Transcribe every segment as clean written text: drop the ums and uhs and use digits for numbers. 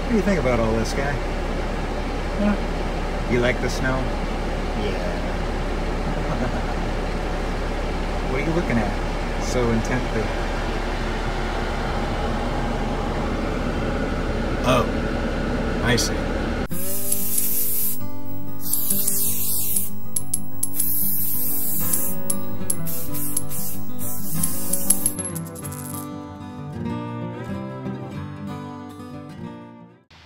What do you think about all this, guy? Huh? You like the snow? Yeah. What are you looking at so intently? Oh, I see.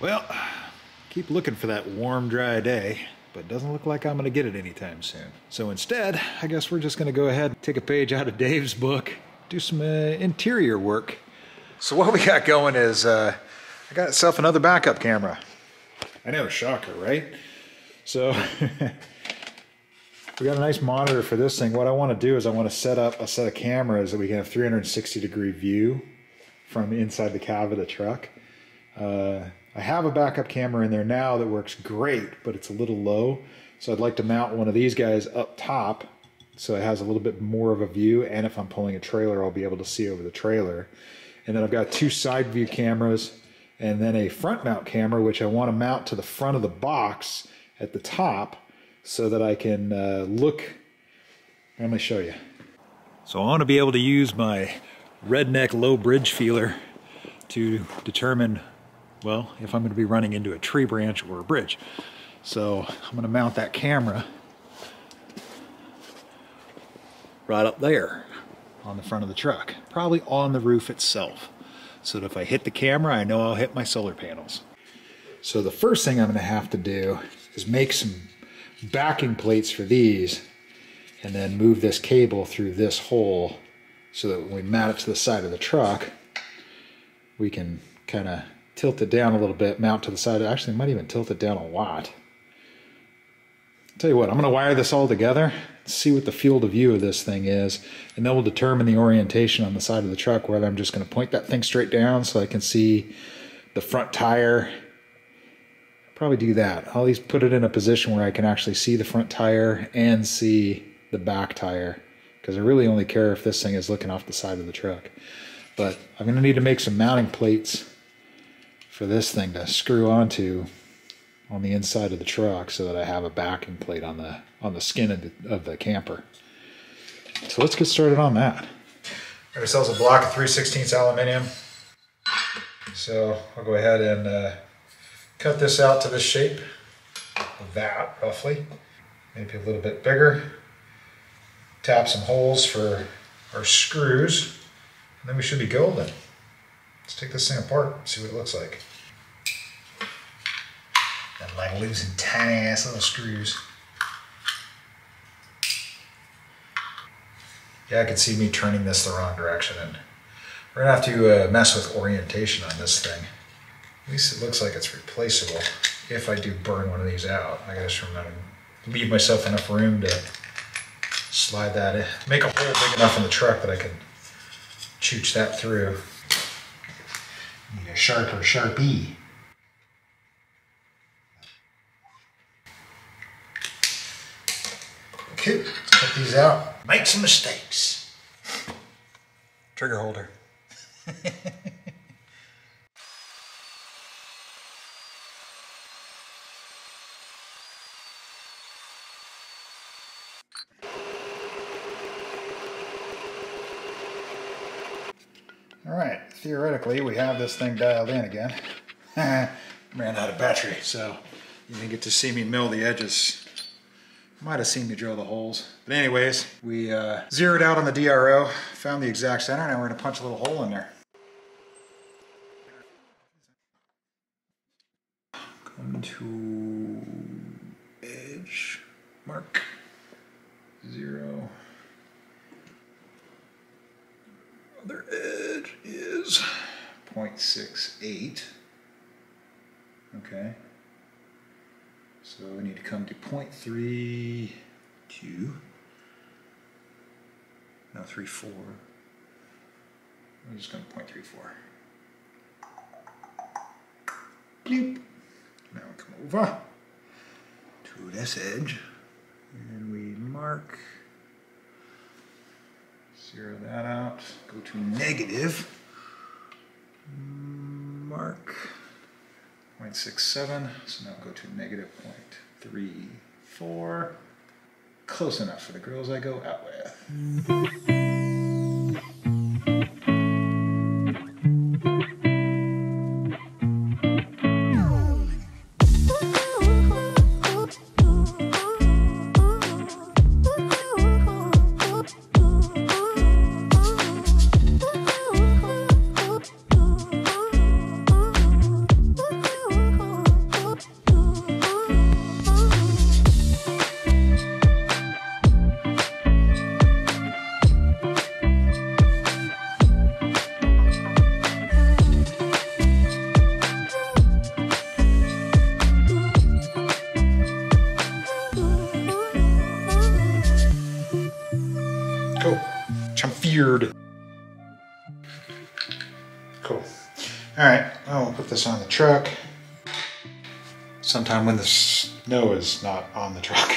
Well, keep looking for that warm, dry day, but it doesn't look like I'm going to get it anytime soon. So instead, I guess we're just going to go ahead and take a page out of Dave's book, do some interior work. So what we got going is, I got myself another backup camera. I know, shocker, right? So we got a nice monitor for this thing. What I want to do is I want to set up a set of cameras that we can have 360-degree view from inside the cab of the truck. I have a backup camera in there now that works great, but it's a little low. So I'd like to mount one of these guys up top so it has a little bit more of a view, and if I'm pulling a trailer, I'll be able to see over the trailer. And then I've got two side view cameras and then a front mount camera, which I want to mount to the front of the box at the top so that I can look. Let me show you. So I want to be able to use my redneck low bridge feeler to determine, well, if I'm going to be running into a tree branch or a bridge. So I'm going to mount that camera right up there on the front of the truck, probably on the roof itself, so that if I hit the camera, I know I'll hit my solar panels. So the first thing I'm going to have to do is make some backing plates for these and then move this cable through this hole so that when we mount it to the side of the truck, we can kind of tilt it down a little bit, mount to the side. Actually, might even tilt it down a lot. Tell you what, I'm going to wire this all together, see what the field of view of this thing is, and then we'll determine the orientation on the side of the truck, whether I'm just going to point that thing straight down so I can see the front tire. Probably do that. I'll at least put it in a position where I can actually see the front tire and see the back tire, because I really only care if this thing is looking off the side of the truck. But I'm going to need to make some mounting plates for this thing to screw onto on the inside of the truck so that I have a backing plate on the skin of the camper. So let's get started on that. Got ourselves a block of 3/16 aluminum. So I'll go ahead and cut this out to this shape of that, roughly. Maybe a little bit bigger. Tap some holes for our screws, and then we should be golden. Let's take this thing apart and see what it looks like. And like losing tiny ass little screws. Yeah, I can see me turning this the wrong direction, and we're gonna have to mess with orientation on this thing. At least it looks like it's replaceable. If I do burn one of these out, I gotta just remember to leave myself enough room to slide that in. Make a hole big enough in the truck that I can chooch that through. Need a sharper Sharpie. Okay, let's cut these out. Make some mistakes. Trigger holder. All right, theoretically, we have this thing dialed in again. Ran out of battery, so you didn't get to see me mill the edges. Might have seen me drill the holes. But anyways, we zeroed out on the DRO, found the exact center, and we're gonna punch a little hole in there. Come to edge, mark, 0. Other edge is 0.68. Okay. So we need to come to 0.32. No, 3.4. I'm just going to 0.34. Bloop. Now we come over to this edge and we mark. Zero that out, go to negative, mark 0.67, so now go to negative 0.34. Close enough for the girls I go out with. Cool. Chamfered. Cool. Alright, I'll put this on the truck. Sometime when the snow is not on the truck.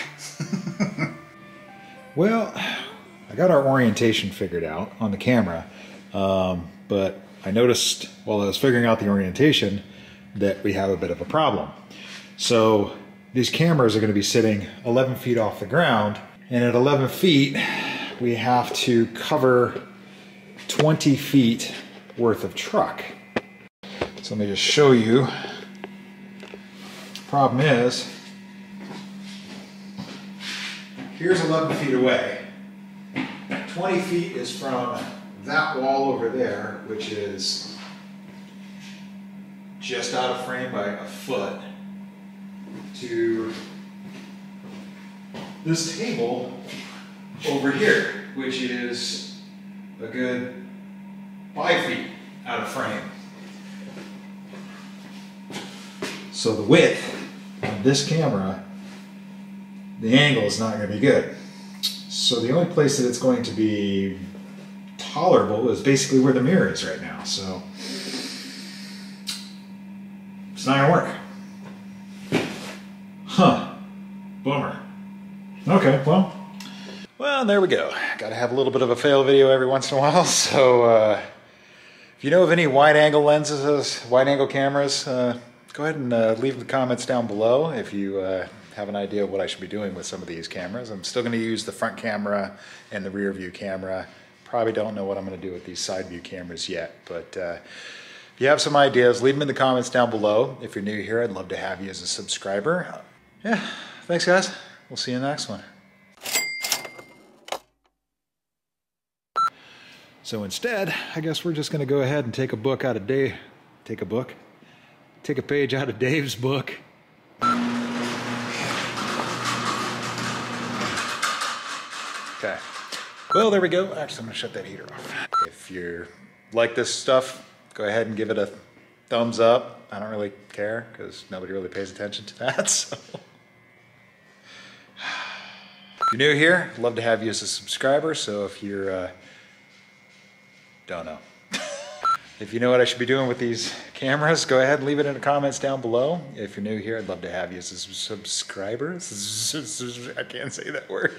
Well, I got our orientation figured out on the camera, but I noticed while I was figuring out the orientation that we have a bit of a problem. So these cameras are going to be sitting 11 feet off the ground, and at 11 feet we have to cover 20 feet worth of truck. So let me just show you. Problem is, here's 11 feet away. 20 feet is from that wall over there, which is just out of frame by a foot, to this table over here, which is a good 5 feet out of frame. So the width of this camera, the angle is not going to be good. So the only place that it's going to be tolerable is basically where the mirror is right now. So it's not going to work. Huh. Bummer. Okay, well, there we go. Got to have a little bit of a fail video every once in a while. So if you know of any wide angle lenses, wide angle cameras, go ahead and leave the comments down below if you have an idea of what I should be doing with some of these cameras. I'm still going to use the front camera and the rear view camera. Probably don't know what I'm going to do with these side view cameras yet, but if you have some ideas, leave them in the comments down below. If you're new here, I'd love to have you as a subscriber. Yeah, thanks guys. We'll see you in the next one. So instead, I guess we're just going to go ahead and take a page out of Dave's book. Okay. Well, there we go. Actually, I'm going to shut that heater off. If you like this stuff, go ahead and give it a thumbs up. I don't really care because nobody really pays attention to that. So. If you're new here, I'd love to have you as a subscriber. So if you're, don't know. If you know what I should be doing with these cameras, go ahead and leave it in the comments down below. If you're new here, I'd love to have you as a subscriber. I can't say that word.